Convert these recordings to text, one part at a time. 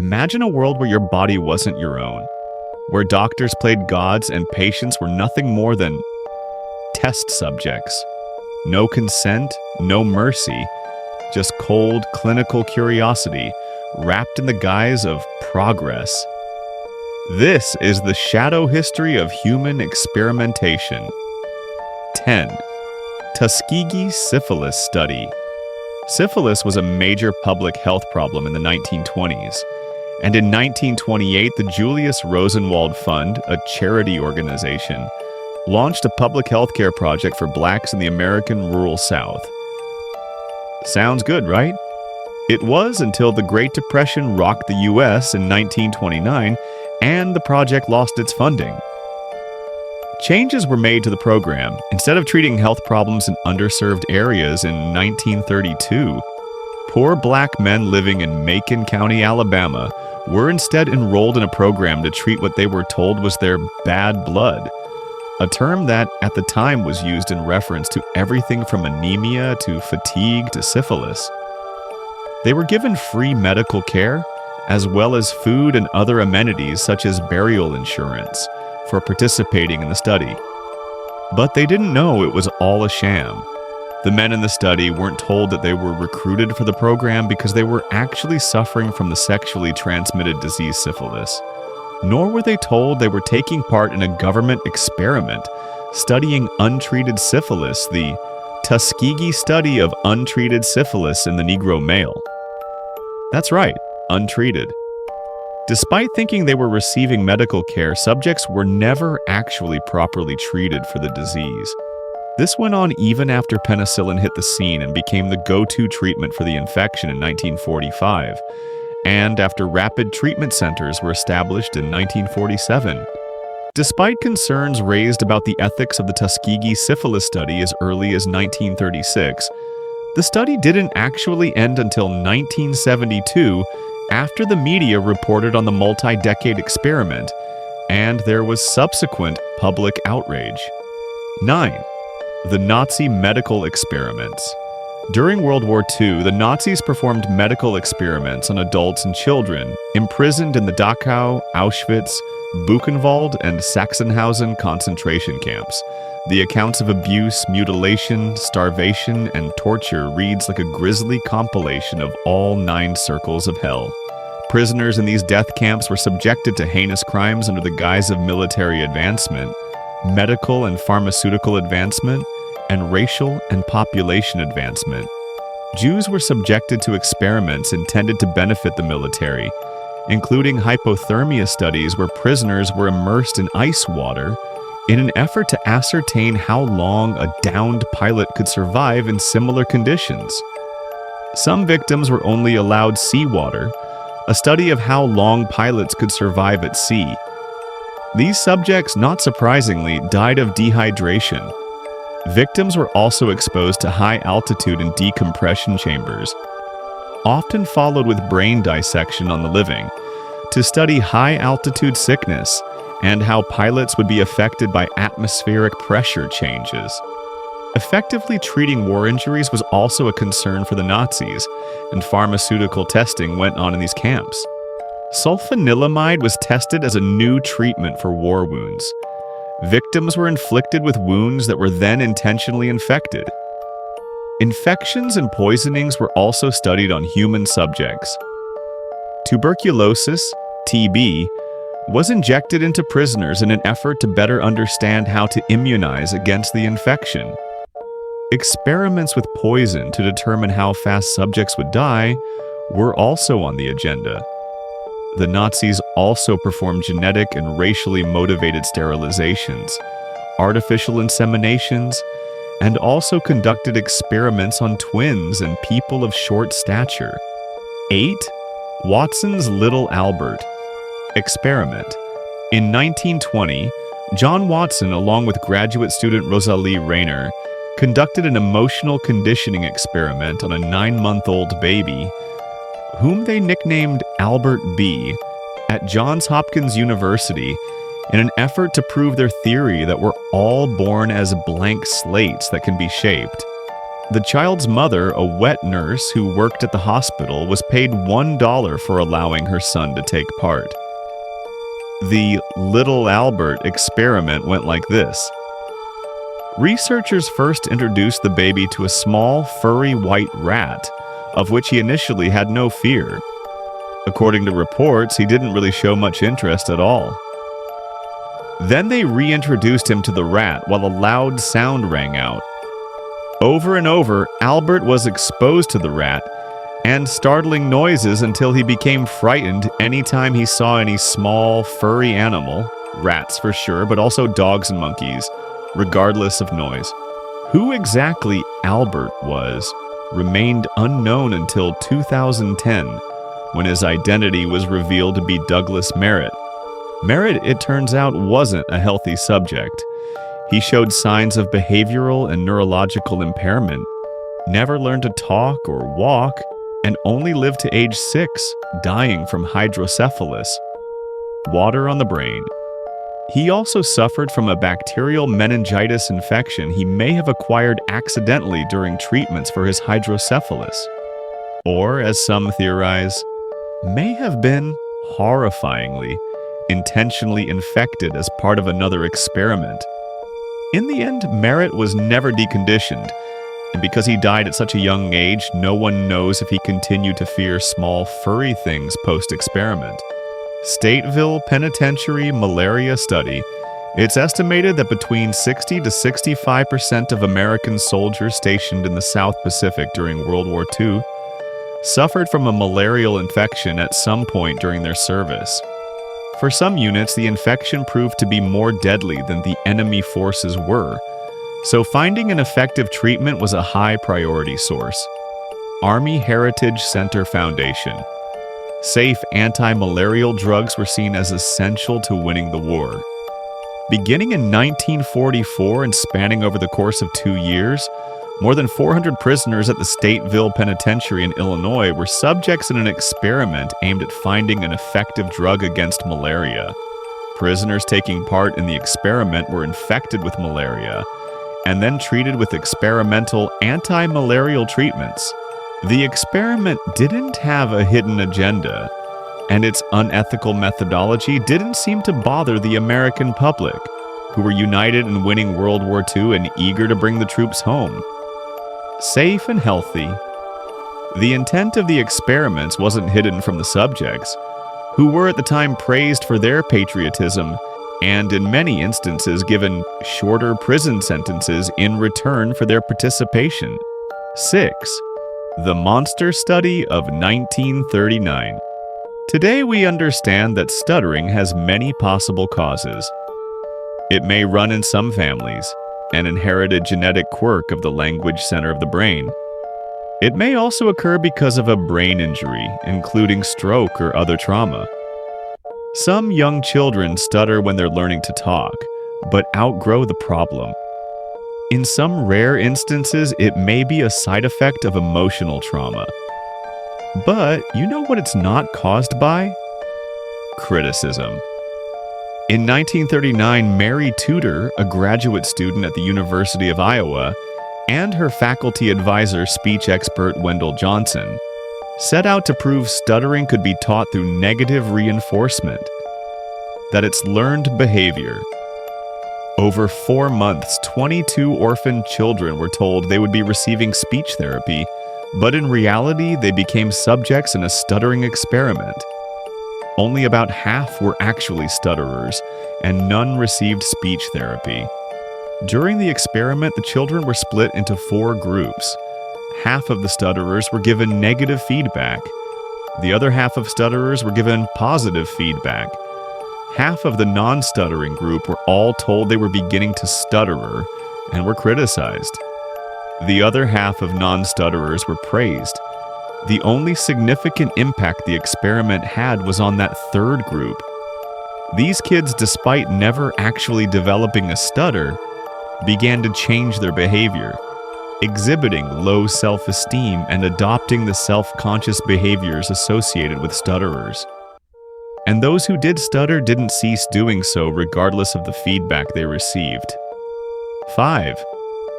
Imagine a world where your body wasn't your own, where doctors played gods and patients were nothing more than test subjects. No consent, no mercy, just cold clinical curiosity wrapped in the guise of progress. This is the shadow history of human experimentation. 10. Tuskegee Syphilis Study. Syphilis was a major public health problem in the 1920s, and in 1928 the Julius Rosenwald Fund, a charity organization, launched a public health care project for blacks in the American rural South. Sounds good, right? It was until the Great Depression rocked the U.S. in 1929 and the project lost its funding. Changes were made to the program. Instead of treating health problems in underserved areas in 1932, poor black men living in Macon County, Alabama, were instead enrolled in a program to treat what they were told was their bad blood, a term that at the time was used in reference to everything from anemia to fatigue to syphilis. They were given free medical care, as well as food and other amenities such as burial insurance, for participating in the study. But they didn't know it was all a sham. The men in the study weren't told that they were recruited for the program because they were actually suffering from the sexually transmitted disease syphilis. Nor were they told they were taking part in a government experiment studying untreated syphilis, the Tuskegee study of untreated syphilis in the Negro male. That's right, untreated. Despite thinking they were receiving medical care, subjects were never actually properly treated for the disease. This went on even after penicillin hit the scene and became the go-to treatment for the infection in 1945, and after rapid treatment centers were established in 1947. Despite concerns raised about the ethics of the Tuskegee syphilis study as early as 1936, the study didn't actually end until 1972, after the media reported on the multi-decade experiment, and there was subsequent public outrage. 9. The Nazi medical experiments. During World War II, the Nazis performed medical experiments on adults and children imprisoned in the Dachau, Auschwitz, Buchenwald, and Sachsenhausen concentration camps. The accounts of abuse, mutilation, starvation, and torture reads like a grisly compilation of all 9 circles of hell. Prisoners in these death camps were subjected to heinous crimes under the guise of military advancement, medical and pharmaceutical advancement, and racial and population advancement. Jews were subjected to experiments intended to benefit the military, including hypothermia studies where prisoners were immersed in ice water in an effort to ascertain how long a downed pilot could survive in similar conditions. Some victims were only allowed seawater, a study of how long pilots could survive at sea. These subjects, not surprisingly, died of dehydration. Victims were also exposed to high altitude and decompression chambers, often followed with brain dissection on the living, to study high-altitude sickness and how pilots would be affected by atmospheric pressure changes. Effectively treating war injuries was also a concern for the Nazis, and pharmaceutical testing went on in these camps. Sulfanilamide was tested as a new treatment for war wounds. Victims were inflicted with wounds that were then intentionally infected. Infections and poisonings were also studied on human subjects. Tuberculosis, TB, was injected into prisoners in an effort to better understand how to immunize against the infection. Experiments with poison to determine how fast subjects would die were also on the agenda. The Nazis also performed genetic and racially motivated sterilizations, artificial inseminations, and also conducted experiments on twins and people of short stature. 8. Watson's Little Albert. Experiment. In 1920, John Watson, along with graduate student Rosalie Rayner, conducted an emotional conditioning experiment on a 9-month-old baby, whom they nicknamed Albert B, at Johns Hopkins University in an effort to prove their theory that we're all born as blank slates that can be shaped. The child's mother, a wet nurse who worked at the hospital, was paid $1 for allowing her son to take part. The Little Albert experiment went like this. Researchers first introduced the baby to a small, furry white rat, of which he initially had no fear. According to reports, he didn't really show much interest at all. Then they reintroduced him to the rat while a loud sound rang out. Over and over, Albert was exposed to the rat and startling noises until he became frightened anytime he saw any small, furry animal, rats for sure, but also dogs and monkeys, regardless of noise. Who exactly Albert was remained unknown until 2010, when his identity was revealed to be Douglas Merritt. Merritt, it turns out, wasn't a healthy subject. He showed signs of behavioral and neurological impairment, never learned to talk or walk, and only lived to age 6, dying from hydrocephalus, water on the brain. He also suffered from a bacterial meningitis infection he may have acquired accidentally during treatments for his hydrocephalus. Or, as some theorize, may have been, horrifyingly, intentionally infected as part of another experiment. In the end, Merritt was never deconditioned, and because he died at such a young age, no one knows if he continued to fear small furry things post-experiment. Stateville Penitentiary Malaria Study, it's estimated that between 60 to 65% of American soldiers stationed in the South Pacific during World War II suffered from a malarial infection at some point during their service. For some units, the infection proved to be more deadly than the enemy forces were, so finding an effective treatment was a high priority source. Army Heritage Center Foundation. Safe anti-malarial drugs were seen as essential to winning the war. Beginning in 1944 and spanning over the course of 2 years, more than 400 prisoners at the Stateville Penitentiary in Illinois were subjects in an experiment aimed at finding an effective drug against malaria. Prisoners taking part in the experiment were infected with malaria and then treated with experimental anti-malarial treatments. The experiment didn't have a hidden agenda, and its unethical methodology didn't seem to bother the American public, who were united in winning World War II and eager to bring the troops home. Safe and healthy. The intent of the experiments wasn't hidden from the subjects, who were at the time praised for their patriotism and in many instances given shorter prison sentences in return for their participation. 6. The Monster Study of 1939. Today we understand that stuttering has many possible causes. It may run in some families, an inherited genetic quirk of the language center of the brain. It may also occur because of a brain injury, including stroke or other trauma. Some young children stutter when they're learning to talk, but outgrow the problem. In some rare instances, it may be a side effect of emotional trauma. But you know what it's not caused by? Criticism. In 1939, Mary Tudor, a graduate student at the University of Iowa, and her faculty advisor, speech expert Wendell Johnson, set out to prove stuttering could be taught through negative reinforcement, that it's learned behavior. Over 4 months, 22 orphaned children were told they would be receiving speech therapy, but in reality, they became subjects in a stuttering experiment. Only about half were actually stutterers, and none received speech therapy. During the experiment, the children were split into 4 groups. Half of the stutterers were given negative feedback. The other half of stutterers were given positive feedback. Half of the non-stuttering group were all told they were beginning to stutter and were criticized. The other half of non-stutterers were praised. The only significant impact the experiment had was on that third group. These kids, despite never actually developing a stutter, began to change their behavior, exhibiting low self-esteem and adopting the self-conscious behaviors associated with stutterers. And those who did stutter didn't cease doing so regardless of the feedback they received. 5.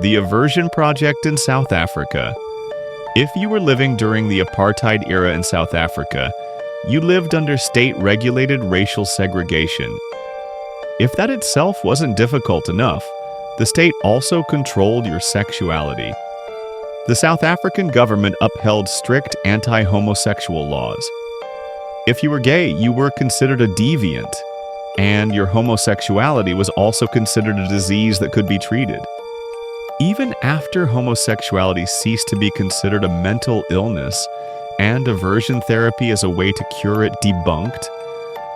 The Aversion Project in South Africa. If you were living during the apartheid era in South Africa, you lived under state-regulated racial segregation. If that itself wasn't difficult enough, the state also controlled your sexuality. The South African government upheld strict anti-homosexual laws. If you were gay, you were considered a deviant, and your homosexuality was also considered a disease that could be treated. Even after homosexuality ceased to be considered a mental illness and aversion therapy as a way to cure it debunked,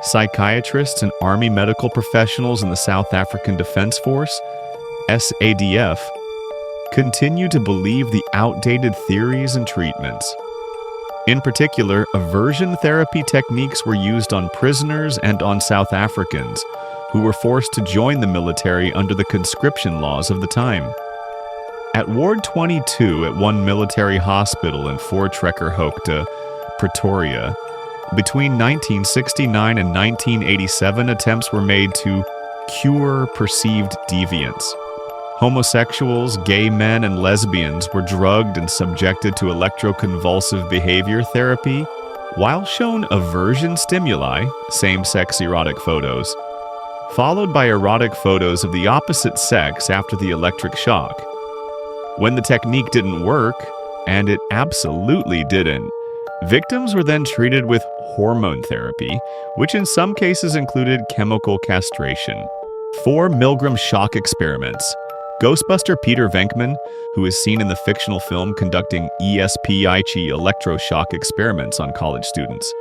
psychiatrists and army medical professionals in the South African Defense Force, SADF, continue to believe the outdated theories and treatments. In particular, aversion therapy techniques were used on prisoners and on South Africans who were forced to join the military under the conscription laws of the time. At Ward 22 at one military hospital in Voortrekkerhoogte, Pretoria, between 1969 and 1987, attempts were made to cure perceived deviance. Homosexuals, gay men, and lesbians were drugged and subjected to electroconvulsive behavior therapy, while shown aversion stimuli, same-sex erotic photos, followed by erotic photos of the opposite sex after the electric shock. When the technique didn't work, and it absolutely didn't, victims were then treated with hormone therapy, which in some cases included chemical castration. 4 Milgram shock experiments. Ghostbuster Peter Venkman, who is seen in the fictional film conducting ESP-ICHI electroshock experiments on college students,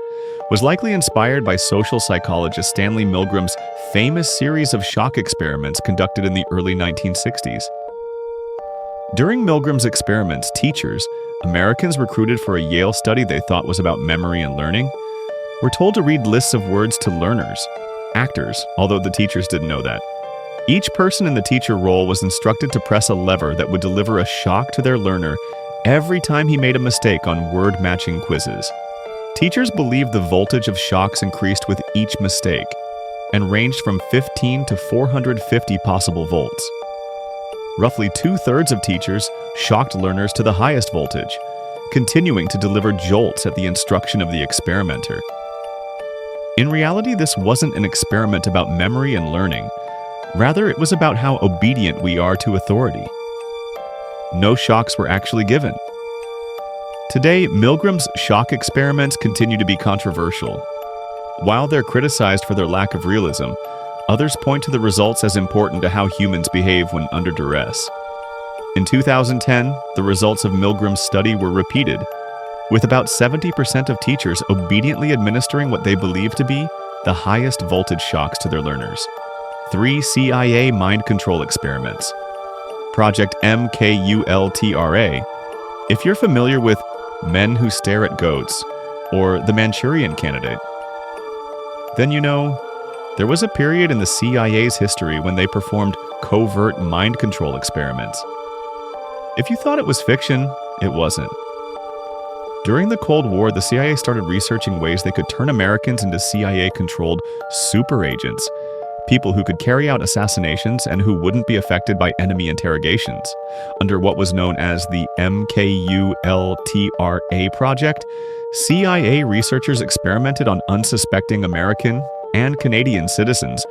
was likely inspired by social psychologist Stanley Milgram's famous series of shock experiments conducted in the early 1960s. During Milgram's experiments, teachers, Americans recruited for a Yale study they thought was about memory and learning, were told to read lists of words to learners, actors, although the teachers didn't know that. Each person in the teacher role was instructed to press a lever that would deliver a shock to their learner every time he made a mistake on word-matching quizzes. Teachers believed the voltage of shocks increased with each mistake and ranged from 15 to 450 possible volts. Roughly 2/3 of teachers shocked learners to the highest voltage, continuing to deliver jolts at the instruction of the experimenter. In reality, this wasn't an experiment about memory and learning. Rather, it was about how obedient we are to authority. No shocks were actually given. Today, Milgram's shock experiments continue to be controversial. While they're criticized for their lack of realism, others point to the results as important to how humans behave when under duress. In 2010, the results of Milgram's study were repeated, with about 70% of teachers obediently administering what they believe to be the highest voltage shocks to their learners. 3 CIA mind control experiments. Project MKULTRA. If you're familiar with Men Who Stare at Goats or The Manchurian Candidate, then you know there was a period in the CIA's history when they performed covert mind control experiments. If you thought it was fiction, it wasn't. During the Cold War, the CIA started researching ways they could turn Americans into CIA-controlled super agents, people who could carry out assassinations and who wouldn't be affected by enemy interrogations. Under what was known as the MKULTRA project, CIA researchers experimented on unsuspecting American and Canadian citizens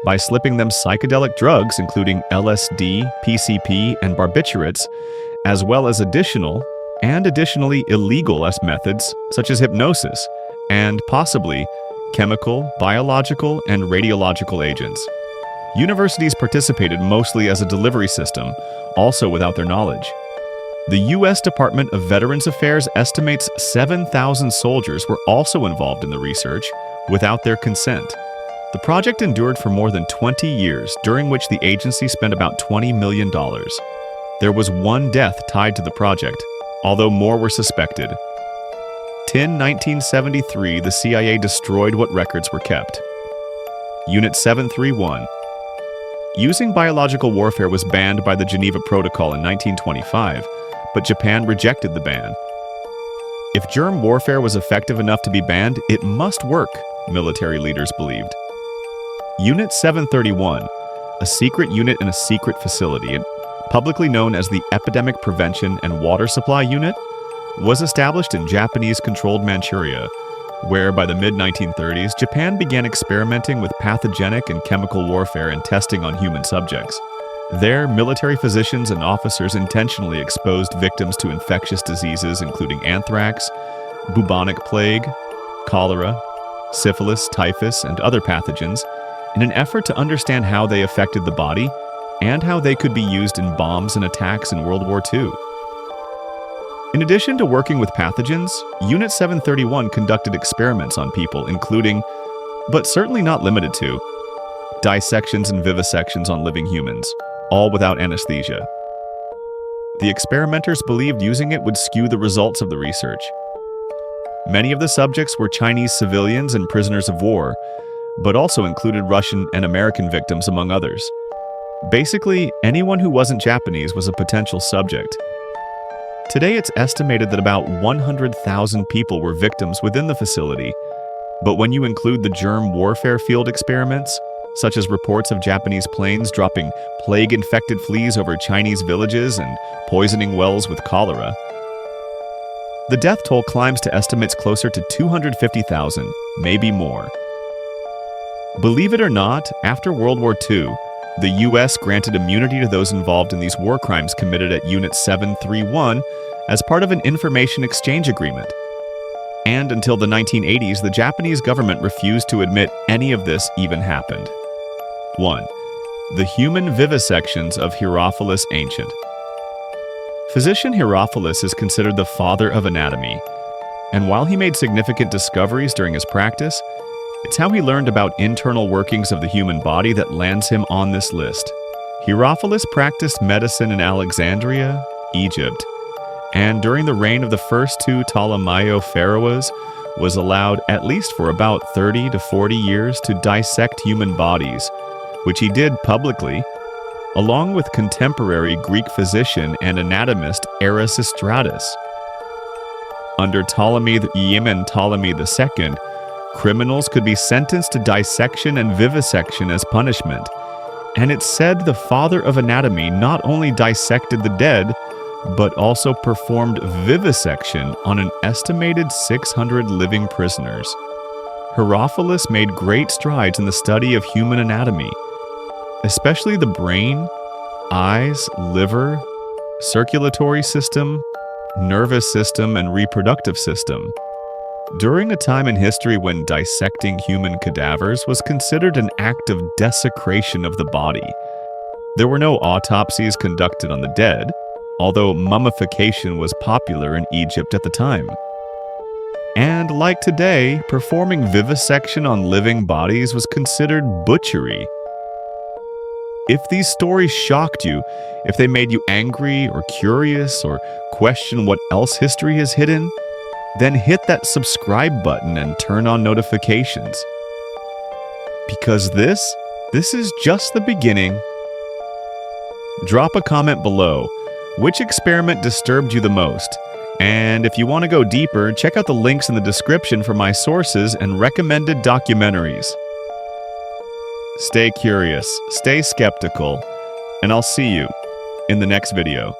by slipping them psychedelic drugs including LSD, PCP, and barbiturates, as well as additionally illegal methods such as hypnosis and possibly chemical, biological, and radiological agents. Universities participated mostly as a delivery system, also without their knowledge. The U.S. Department of Veterans Affairs estimates 7,000 soldiers were also involved in the research without their consent. The project endured for more than 20 years, during which the agency spent about $20 million. There was 1 death tied to the project, although more were suspected. In 1973, the CIA destroyed what records were kept. Unit 731. Using biological warfare was banned by the Geneva Protocol in 1925, but Japan rejected the ban. If germ warfare was effective enough to be banned, it must work, military leaders believed. Unit 731, a secret unit in a secret facility. It publicly known as the Epidemic Prevention and Water Supply Unit, was established in Japanese-controlled Manchuria, where by the mid-1930s, Japan began experimenting with pathogenic and chemical warfare and testing on human subjects. There, military physicians and officers intentionally exposed victims to infectious diseases including anthrax, bubonic plague, cholera, syphilis, typhus, and other pathogens in an effort to understand how they affected the body and how they could be used in bombs and attacks in World War II. In addition to working with pathogens, Unit 731 conducted experiments on people, including, but certainly not limited to, dissections and vivisections on living humans, all without anesthesia. The experimenters believed using it would skew the results of the research. Many of the subjects were Chinese civilians and prisoners of war, but also included Russian and American victims, among others. Basically, anyone who wasn't Japanese was a potential subject. Today, it's estimated that about 100,000 people were victims within the facility, but when you include the germ warfare field experiments, such as reports of Japanese planes dropping plague-infected fleas over Chinese villages and poisoning wells with cholera, the death toll climbs to estimates closer to 250,000, maybe more. Believe it or not, after World War II, the U.S. granted immunity to those involved in these war crimes committed at Unit 731 as part of an information exchange agreement. And until the 1980s, the Japanese government refused to admit any of this even happened. 1. The human vivisections of Herophilus Ancient. Physician Herophilus is considered the father of anatomy, and while he made significant discoveries during his practice, it's how he learned about internal workings of the human body that lands him on this list. Herophilus practiced medicine in Alexandria, Egypt, and during the reign of the first two Ptolemaic pharaohs was allowed, at least for about 30 to 40 years, to dissect human bodies, which he did publicly, along with contemporary Greek physician and anatomist Erasistratus. Under Ptolemy Yemen Ptolemy II, criminals could be sentenced to dissection and vivisection as punishment, and it's said the father of anatomy not only dissected the dead, but also performed vivisection on an estimated 600 living prisoners. Herophilus made great strides in the study of human anatomy, especially the brain, eyes, liver, circulatory system, nervous system, and reproductive system. During a time in history when dissecting human cadavers was considered an act of desecration of the body, there were no autopsies conducted on the dead, although mummification was popular in Egypt at the time. And like today, performing vivisection on living bodies was considered butchery. If these stories shocked you, if they made you angry or curious or question what else history has hidden, then hit that subscribe button and turn on notifications. Because this is just the beginning. Drop a comment below. Which experiment disturbed you the most? And if you want to go deeper, check out the links in the description for my sources and recommended documentaries. Stay curious, stay skeptical, and I'll see you in the next video.